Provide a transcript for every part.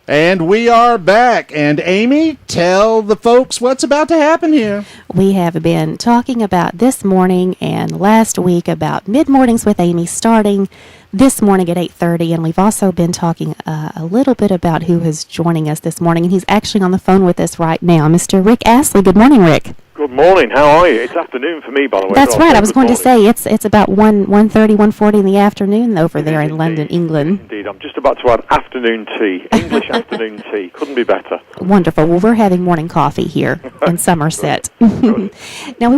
And we are back. And Amy, tell the folks what's about to happen here. We have been talking about this morning and last week about Mid-Mornings with Amy starting this morning at 8:30. And we've also been talking a little bit about who is joining us this morning. And he's actually on the phone with us right now, Mr. Rick Astley. Good morning, Rick. Good morning. How are you? It's afternoon for me, by the way. That's right. I was going to say it's about 1:30, 1:40 in the afternoon over there in London, England. Indeed. I'm just about to have afternoon tea. English afternoon tea. Couldn't be better. Wonderful. Well, we're having morning coffee here in Somerset. Now, we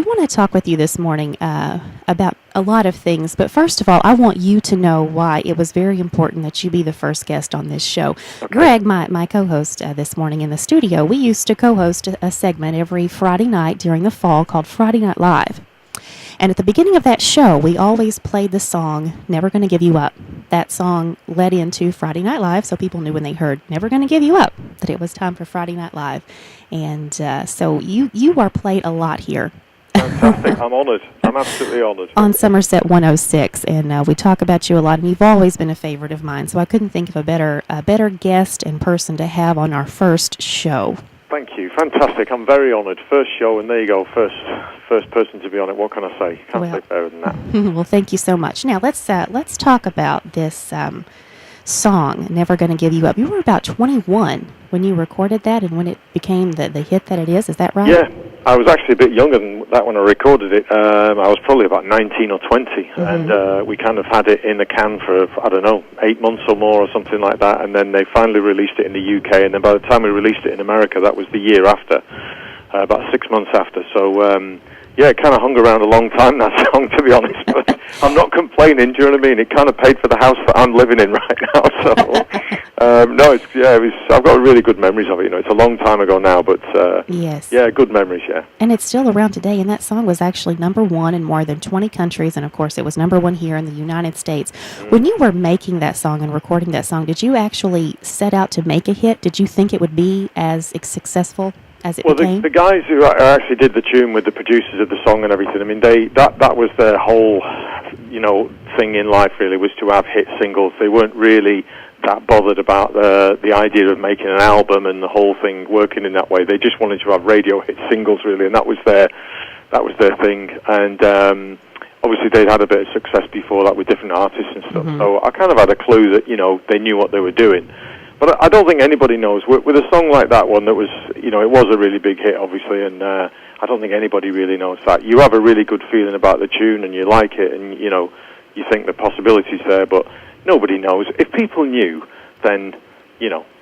want to talk with you this morning about a lot of things, but first of all, I want you to know why it was very important that you be the first guest on this show. Okay. Greg, my co-host this morning in the studio, we used to co-host a segment every Friday night during the fall called Friday Night Live. And at the beginning of that show, we always played the song, Never Gonna Give You Up. That song led into Friday Night Live, so people knew when they heard Never Gonna Give You Up that it was time for Friday Night Live. And so you are played a lot here. Fantastic. I'm honored. I'm absolutely honored. On Somerset 106, and we talk about you a lot, and you've always been a favorite of mine, so I couldn't think of a better guest and person to have on our first show. Thank you. Fantastic. I'm very honored. First show, and there you go. First person to be on it. What can I say? Can't say better than that. Well, thank you so much. Now, let's talk about this song, Never Gonna Give You Up. You were about 21 when you recorded that and when it became the hit that it is that right? Yeah, I was actually a bit younger than that when I recorded it. I was probably about 19 or 20, and we kind of had it in the can for, 8 months or more or something like that, and then they finally released it in the UK, and then by the time we released it in America, that was the year after, about 6 months after, so yeah, it kind of hung around a long time, that song, to be honest, but I'm not complaining, do you know what I mean? It kind of paid for the house that I'm living in right now, so, no, I've got really good memories of it, it's a long time ago now, but, yes. Yeah, good memories, yeah. And it's still around today, and that song was actually number one in more than 20 countries, and of course it was number one here in the United States. When you were making that song and recording that song, did you actually set out to make a hit? Did you think it would be as successful as it became? The guys who actually did the tune with the producers of the song and everything, I mean, that was their whole, thing in life, really, was to have hit singles. They weren't really that bothered about the idea of making an album and the whole thing working in that way. They just wanted to have radio hit singles, really, and that was their thing. And obviously they'd had a bit of success before that with different artists and stuff. So I kind of had a clue that, they knew what they were doing. But I don't think anybody knows. With a song like that one that was, it was a really big hit, obviously, and I don't think anybody really knows that. You have a really good feeling about the tune and you like it and, you think the possibility's there, but nobody knows. If people knew, then,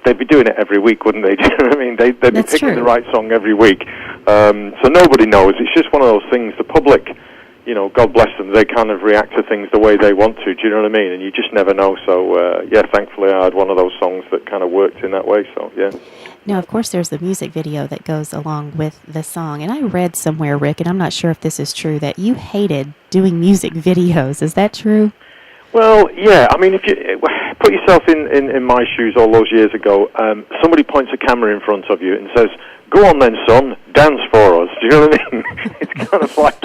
they'd be doing it every week, wouldn't they? Do you know what I mean? They'd be picking the right song every week. So nobody knows. It's just one of those things. The public, God bless them, they kind of react to things the way they want to, do you know what I mean? And you just never know. So, thankfully I had one of those songs that kind of worked in that way, so, yeah. Now, of course, there's the music video that goes along with the song. And I read somewhere, Rick, and I'm not sure if this is true, that you hated doing music videos. Is that true? Well, yeah. I mean, if you put yourself in my shoes all those years ago, somebody points a camera in front of you and says, "Go on then, son, dance for us." Do you know what I mean? It's kind of like,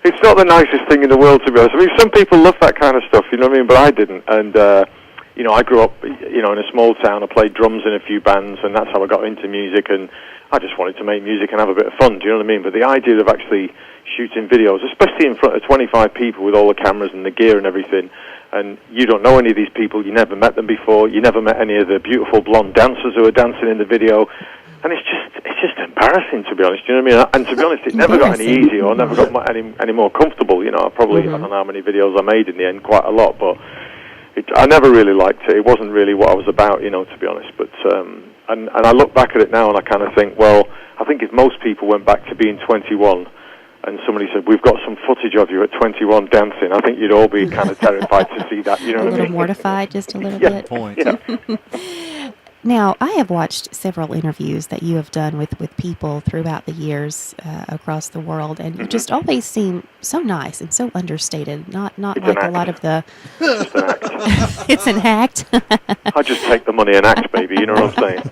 it's not the nicest thing in the world, to be honest. I mean, some people love that kind of stuff, you know what I mean? But I didn't. And, I grew up, in a small town. I played drums in a few bands, and that's how I got into music. And I just wanted to make music and have a bit of fun, do you know what I mean? But the idea of actually shooting videos, especially in front of 25 people with all the cameras and the gear and everything, and you don't know any of these people, you never met them before, you never met any of the beautiful blonde dancers who are dancing in the video, and it's just embarrassing, to be honest, do you know what I mean? And to be honest, it never got any easier or never got any more comfortable, I probably, I don't know how many videos I made in the end, quite a lot, but I never really liked it. It wasn't really what I was about, to be honest, but, and I look back at it now and I kind of think, well, I think if most people went back to being 21 and somebody said, "We've got some footage of you at 21 dancing," I think you'd all be kind of terrified to see that, you know what I mean? A little mortified, just a little bit. Point. Yeah. Now, I have watched several interviews that you have done with people throughout the years across the world, and you just always seem so nice and so understated, not It's like an a lot of the... It's an act. It's an act. I just take the money and act, baby, you know what I'm saying?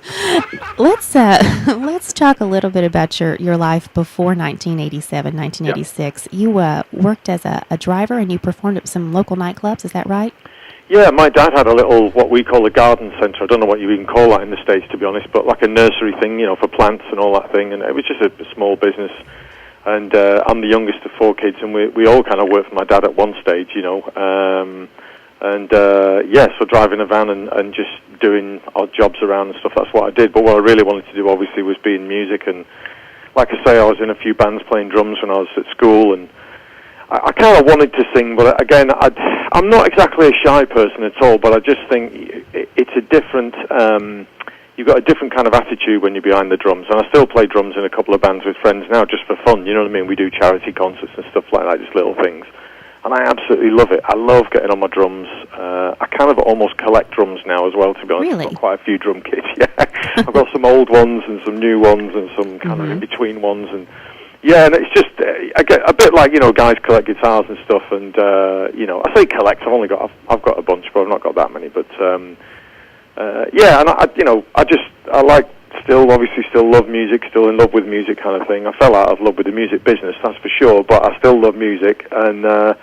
Let's talk a little bit about your life before 1987, 1986. Yep. You worked as a driver and you performed at some local nightclubs, is that right? Yeah, my dad had a little, what we call a garden centre. I don't know what you even call that in the States, to be honest, but like a nursery thing, for plants and all that thing. And it was just a small business. And I'm the youngest of 4 kids, and we all kind of worked for my dad at one stage, so driving a van and just doing odd jobs around and stuff, that's what I did. But what I really wanted to do, obviously, was be in music. And like I say, I was in a few bands playing drums when I was at school, and I kind of wanted to sing, but again, I'm not exactly a shy person at all, but I just think it's a different, you've got a different kind of attitude when you're behind the drums. And I still play drums in a couple of bands with friends now, just for fun, you know what I mean? We do charity concerts and stuff like that, just little things. And I absolutely love it. I love getting on my drums. I kind of almost collect drums now as well, to be honest. Really? I've got quite a few drum kits, yeah. I've got some old ones and some new ones and some kind of in-between ones, and yeah, and it's just a bit like, guys collect guitars and stuff, and I say collect. I've got a bunch, but I've not got that many. But and I like still love music, still in love with music, kind of thing. I fell out of love with the music business, that's for sure, but I still love music, and so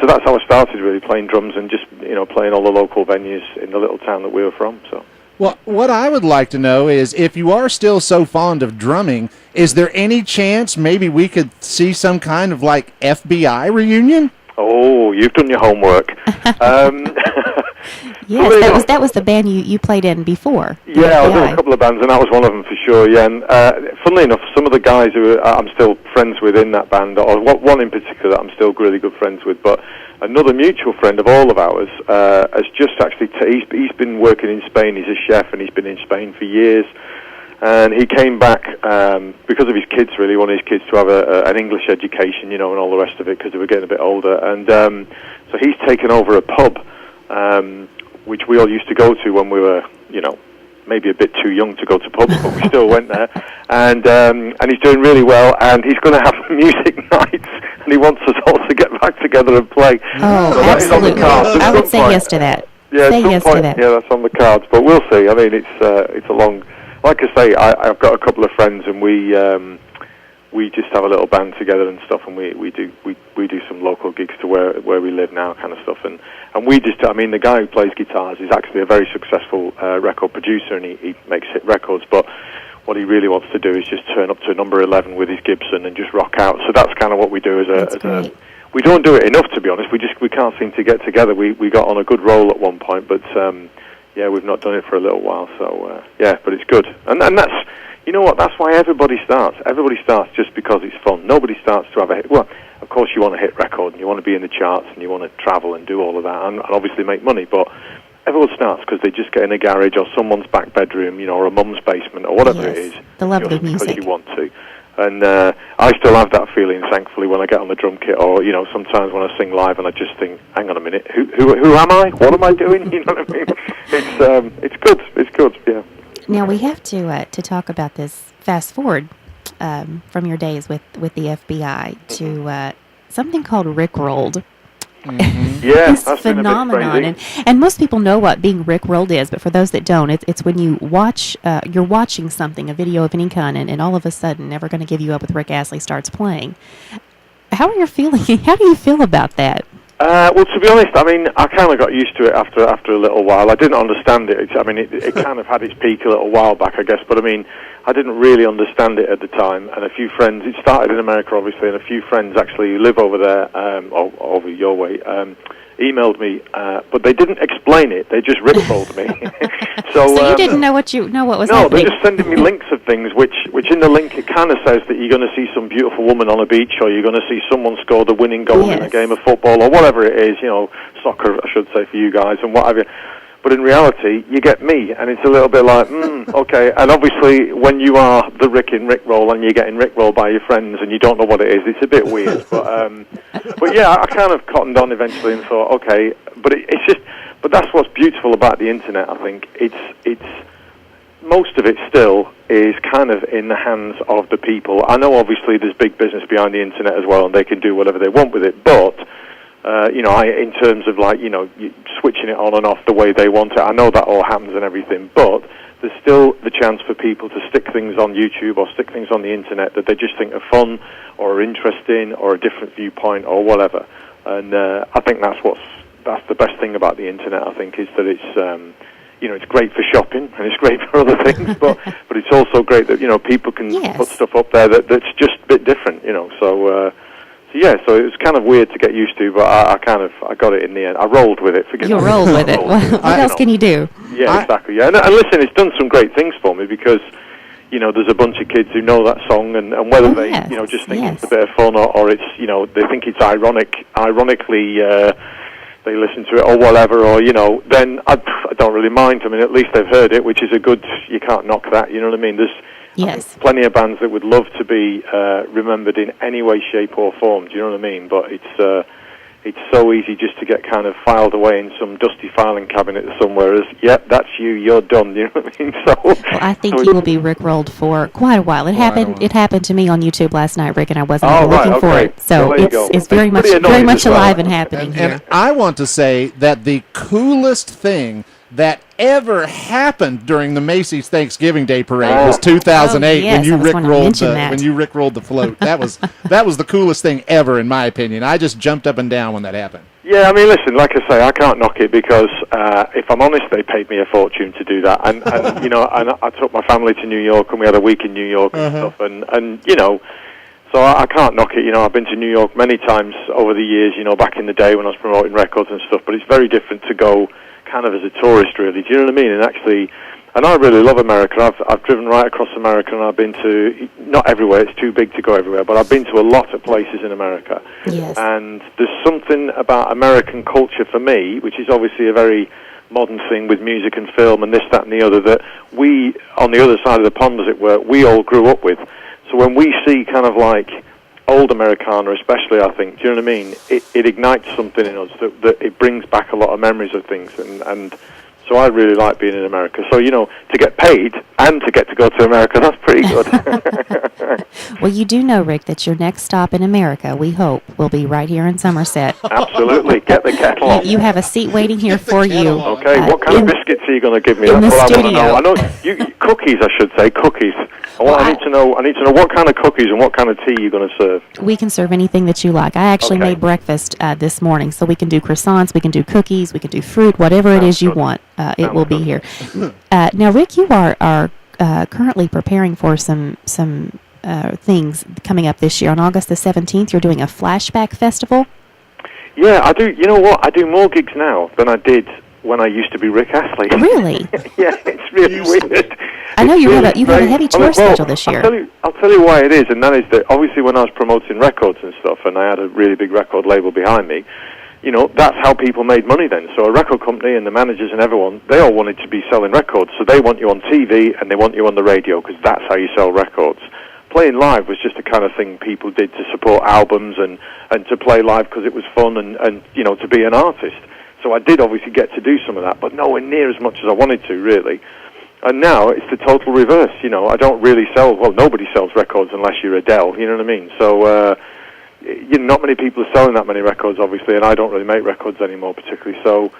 that's how I started, really, playing drums and just playing all the local venues in the little town that we were from. So. Well, what I would like to know is, if you are still so fond of drumming, is there any chance maybe we could see some kind of like FBI reunion? Oh, you've done your homework. Yes, that was the band you played in before. Yeah, I was in a couple of bands, and that was one of them for sure. Yeah, and funnily enough, some of the guys who I'm still friends with in that band, or one in particular that I'm still really good friends with, but another mutual friend of all of ours has just actually he's been working in Spain. He's a chef, and he's been in Spain for years. And he came back because of his kids, really. Wanted his kids to have an English education, and all the rest of it, because they were getting a bit older. And so he's taken over a pub, which we all used to go to when we were, maybe a bit too young to go to pubs, but we still went there. And he's doing really well, and he's going to have music nights, and he wants us all to get back together and play. Oh, so absolutely. I would say yes to that. Yeah, say yes to that. Yeah, that's on the cards, but we'll see. I mean, it's a long... Like I say, I've got a couple of friends, and we just have a little band together and stuff, and we do some local gigs to where we live now, kind of stuff, and we just, the guy who plays guitars is actually a very successful record producer, and he makes hit records, but what he really wants to do is just turn up to number 11 with his Gibson and just rock out. So that's kind of what we do we don't do it enough, to be honest. We can't seem to get together. We got on a good roll at one point, but yeah, we've not done it for a little while, so but it's good. And that's, you know what, that's why everybody starts. Everybody starts just because it's fun. Nobody starts to have a hit. Well, of course you want a hit record, and you want to be in the charts, and you want to travel and do all of that, and obviously make money, but everyone starts because they just get in a garage or someone's back bedroom, or a mum's basement, or whatever it is. The love of music. Because you want to. And I still have that feeling, thankfully, when I get on the drum kit, or sometimes when I sing live, and I just think, "Hang on a minute, who am I? What am I doing?" You know what I mean? It's good. It's good. Yeah. Now we have to talk about this. Fast forward from your days with the FBI to something called Rickrolled. Mm-hmm. Yeah, it's that's phenomenon, been a bit crazy. and most people know what being Rickrolled is, but for those that don't, it's when you watch, you're watching something, a video of any kind, and all of a sudden, Never Gonna Give You Up with Rick Astley starts playing. How are you feeling? How do you feel about that? Well, to be honest, I kind of got used to it after a little while. I didn't understand it. It kind of had its peak a little while back, I guess, but I didn't really understand it at the time. And a few friends, it started in America, obviously, and a few friends actually who live over there, over your way, emailed me, but they didn't explain it. They just rickrolled me. So you didn't know what was happening? No, they're just sending me links of things, which in the link it kind of says that you're going to see some beautiful woman on a beach, or you're going to see someone score the winning goal in a game of football, or whatever it is, soccer, I should say, for you guys, and what have you. But in reality, you get me, and it's a little bit like, okay. And obviously, when you are the Rick in Rickroll, and you're getting Rickrolled by your friends, and you don't know what it is, it's a bit weird. But yeah, I kind of cottoned on eventually and thought, okay. But that's what's beautiful about the internet. I think it's most of it still is kind of in the hands of the people. I know obviously there's big business behind the internet as well, and they can do whatever they want with it, but. In terms of switching it on and off the way they want it, I know that all happens and everything, but there's still the chance for people to stick things on YouTube or stick things on the internet that they just think are fun or are interesting or a different viewpoint or whatever. And I think that's what's that's the best thing about the internet. I think is that it's it's great for shopping and it's great for other things, but it's also great that people can put stuff up there that's just a bit different. So it was kind of weird to get used to, but I got it in the end. I rolled with it. You rolled with it. What else can you do? Yeah, exactly. Yeah, and listen, it's done some great things for me because there's a bunch of kids who know that song, and whether they just think it's a bit of fun or it's they think it's ironically they listen to it or whatever, or then I don't really mind. I mean, at least they've heard it, which is a good. You can't knock that. You know what I mean? There's plenty of bands that would love to be remembered in any way, shape, or form. Do you know what I mean? But it's so easy just to get kind of filed away in some dusty filing cabinet somewhere as, yep, that's you're done. You know what I mean? So I think you will be Rickrolled for quite a while. It happened to me on YouTube last night, Rick, and I wasn't even looking for it. So it's very much alive and happening here. And I want to say that the coolest thing that ever happened during the Macy's Thanksgiving Day Parade was 2008 when you rickrolled the float. That was the coolest thing ever, in my opinion. I just jumped up and down when that happened. Yeah, I mean, listen, like I say, I can't knock it because if I'm honest, they paid me a fortune to do that, and and I took my family to New York, and we had a week in New York and stuff, and so I can't knock it. I've been to New York many times over the years, back in the day when I was promoting records and stuff, but it's very different to go kind of as a tourist, really. Do you know what I mean? And I really love America. I've driven right across America, and I've been to, not everywhere, it's too big to go everywhere, but I've been to a lot of places in America. Yes. And there's something about American culture for me, which is obviously a very modern thing with music and film and this, that, and the other, that we, on the other side of the pond, as it were, we all grew up with. So when we see kind of like old Americana especially, I think, do you know what I mean? It ignites something in us that it brings back a lot of memories of things, and so I really like being in America. So, to get paid and to get to go to America, that's pretty good. Well, you do know, Rick, that your next stop in America, we hope, will be right here in Somerset. Absolutely. Get the kettle on. You have a seat waiting here for you. Okay, what kind of biscuits are you going to give me? That's what studio. I want to know. Cookies, I should say, cookies. I need to know what kind of cookies and what kind of tea you're going to serve. We can serve anything that you like. I actually made breakfast this morning, so we can do croissants, we can do cookies, we can do fruit, whatever it is you want. It will be here. Now, Rick, you are currently preparing for some things coming up this year. On August the 17th, you're doing a Flashback Festival. Yeah, I do. You know what? I do more gigs now than I did when I used to be Rick Astley. Really? Yeah, it's really weird. I know you have a heavy tour schedule this year. I'll tell you why it is, and that is that obviously when I was promoting records and stuff, and I had a really big record label behind me, that's how people made money then. So a record company and the managers and everyone, they all wanted to be selling records. So they want you on TV and they want you on the radio because that's how you sell records. Playing live was just the kind of thing people did to support albums and to play live because it was fun and to be an artist. So I did obviously get to do some of that, but nowhere near as much as I wanted to, really. And now it's the total reverse. I don't really sell, nobody sells records unless you're Adele, you know what I mean? So, not many people are selling that many records, obviously, and I don't really make records anymore particularly. So,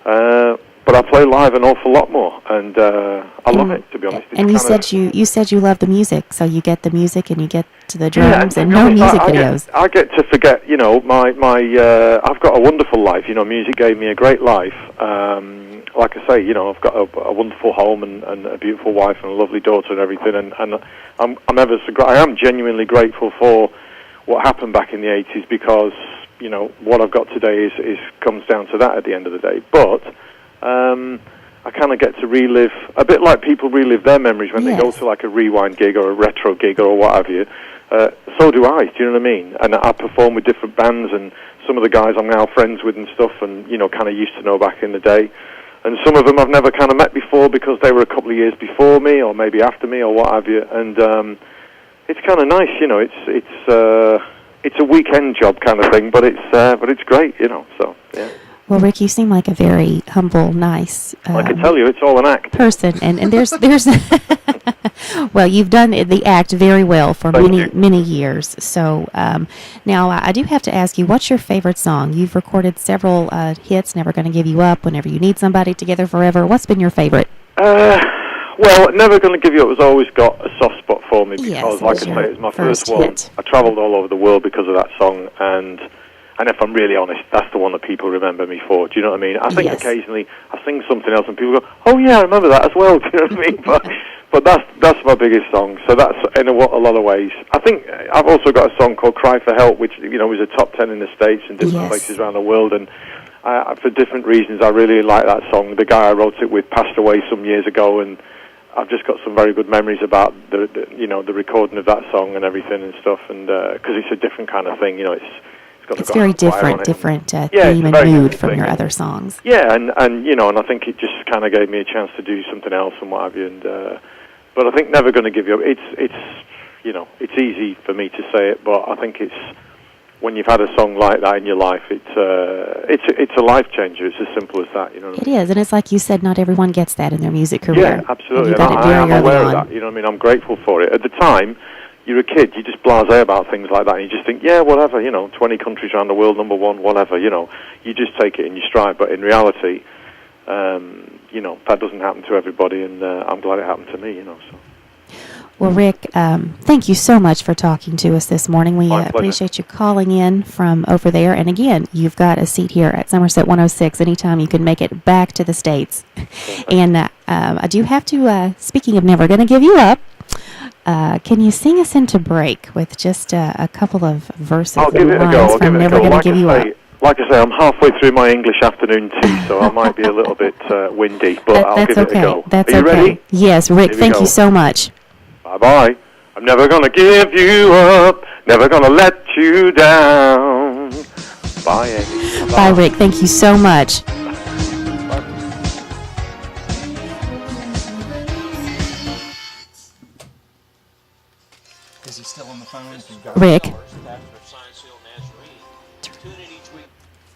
but I play live an awful lot more, and I love it, to be honest. And you said you love the music, so you get the music and you get to the drums and no music videos. I get to forget, I've got a wonderful life. Music gave me a great life. Like I say, I've got a wonderful home and a beautiful wife and a lovely daughter and everything, and I am genuinely grateful for what happened back in the 80s because, what I've got today is comes down to that at the end of the day. But I kind of get to relive, a bit like people relive their memories when they go to like a rewind gig or a retro gig or what have you. So do I, do you know what I mean? And I perform with different bands, and some of the guys I'm now friends with and stuff, and, kind of used to know back in the day. And some of them I've never kind of met before because they were a couple of years before me or maybe after me or what have you. And it's kind of nice, it's a weekend job kind of thing, but it's great, so, yeah. Well, Rick, you seem like a very humble, nice I can tell you, it's all an act. Person, and there's well, you've done the act very well for many years. So now I do have to ask you, what's your favorite song? You've recorded several hits, Never Gonna Give You Up, Whenever You Need Somebody, Together Forever. What's been your favorite? Well, Never Gonna Give You Up has always got a soft spot for me because, like I say, it's my first one. I travelled all over the world because of that song, and And if I'm really honest, that's the one that people remember me for. Do you know what I mean? I think occasionally I sing something else and people go, "Oh yeah, I remember that as well." Do you know what I mean? But that's my biggest song. So that's in a lot of ways. I think I've also got a song called "Cry for Help," which was a top 10 in the States and different places around the world. And for different reasons, I really like that song. The guy I wrote it with passed away some years ago, and I've just got some very good memories about the recording of that song and everything and stuff. And because it's a different kind of thing, it's very different theme and mood from your other songs. Yeah, and I think it just kind of gave me a chance to do something else and what have you. And but I think Never Gonna Give You Up. It's easy for me to say it, but I think it's when you've had a song like that in your life, it's a life changer. It's as simple as that. It is, and it's like you said, not everyone gets that in their music career. Yeah, absolutely. And you got it very I'm early aware on. of that. You know what I mean? I'm grateful for it. At the time, you're a kid, you just blasé about things like that, and you just think, yeah, whatever, 20 countries around the world, number one, whatever, you just take it in your stride. But in reality, that doesn't happen to everybody, and I'm glad it happened to me, so. Well, Rick, thank you so much for talking to us this morning. We appreciate you calling in from over there. And again, you've got a seat here at Somerset 106 anytime you can make it back to the States. And I do have to, speaking of Never Gonna Give You Up, can you sing us into break with just a couple of verses and lines from Never Gonna Give You Up? Like I say, I'm halfway through my English afternoon tea, so I might be a little bit windy, but I'll give it a go. That's Are you ready? Yes, Rick, thank you so much. Bye-bye. I'm never gonna give you up, never gonna let you down. Bye, Amy. Bye, Rick. Thank you so much. Is he still on the phone? Rick?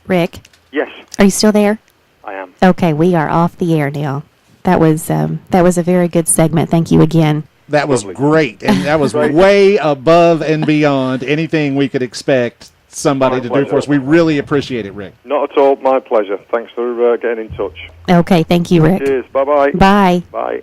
Rick? Yes. Are you still there? I am. Okay, we are off the air now. That was a very good segment. Thank you again. That was great, and that was way above and beyond anything we could expect somebody to do for us. We really appreciate it, Rick. Not at all. My pleasure. Thanks for getting in touch. Okay, thank you, Rick. Cheers. Bye-bye. Bye. Bye.